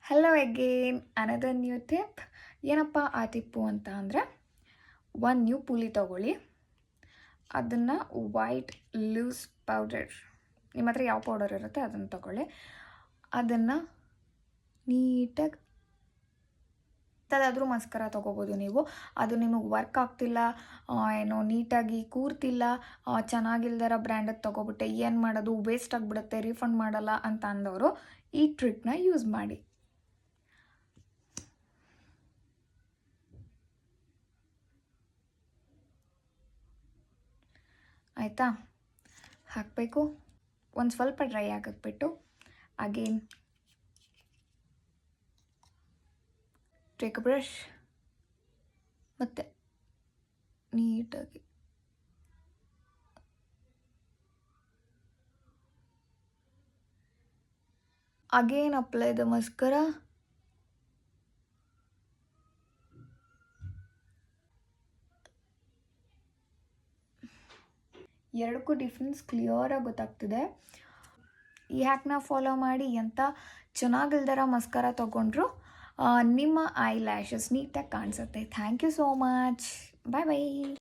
Hello again another new tip. ಏನಪ್ಪ ಆ ಟಿಪ್ಪು ಅಂತ ಅಂದರೆ, ಒಂದು ನ್ಯೂ ಪುಲಿ ತೊಗೊಳ್ಳಿ, ಅದನ್ನು ವೈಟ್ ಲೂಸ್ ಪೌಡರ್, ನಿಮ್ಮ ಹತ್ರ ಯಾವ ಪೌಡರ್ ಇರುತ್ತೆ ಅದನ್ನು ತೊಗೊಳ್ಳಿ, ಅದನ್ನು ನೀಟಾಗಿ ಯಾವುದಾದ್ರೂ ಮಸ್ಕರ ತೊಗೋಬೋದು ನೀವು. ಅದು ನಿಮಗೆ ವರ್ಕ್ ಆಗ್ತಿಲ್ಲ, ಏನೋ ನೀಟಾಗಿ ಕೂರ್ತಿಲ್ಲ, ಚೆನ್ನಾಗಿಲ್ದರ ಬ್ರ್ಯಾಂಡದ್ದು ತೊಗೊಬಿಟ್ಟೆ ಏನು ಮಾಡೋದು, ವೇಸ್ಟ್ ಆಗಿಬಿಡುತ್ತೆ, ರೀಫಂಡ್ ಮಾಡಲ್ಲ ಅಂತ ಅಂದವರು ಈ ಟ್ರಿಕ್ನ ಯೂಸ್ ಮಾಡಿ. ಆಯಿತಾ? ಹಾಕಬೇಕು, ಒಂದು ಸ್ವಲ್ಪ ಡ್ರೈ ಆಗಕ್ಬಿಟ್ಟು ಅಗೇನ್ ಟೇಕ್ ಅ ಬ್ರಷ್ ಮತ್ತು ನೀಟಾಗಿ ಅಗೇನ್ ಅಪ್ಲೈ ದ ಮಸ್ಕರಾ. ಎರಡಕ್ಕೂ ಡಿಫ್ರೆನ್ಸ್ ಕ್ಲಿಯರಾಗಿ ಗೊತ್ತಾಗ್ತಿದೆ. ಈ ಹ್ಯಾಕ್ನ ಫಾಲೋ ಮಾಡಿ ಎಂಥ ಚೆನ್ನಾಗಿಲ್ದರ ಮಸ್ಕರ ತೊಗೊಂಡ್ರು ನಿಮ್ಮ ಐ ಲ್ಯಾಶಸ್ ನೀಟಾಗಿ ಕಾಣಿಸುತ್ತೆ. Thank you so much. Bye bye.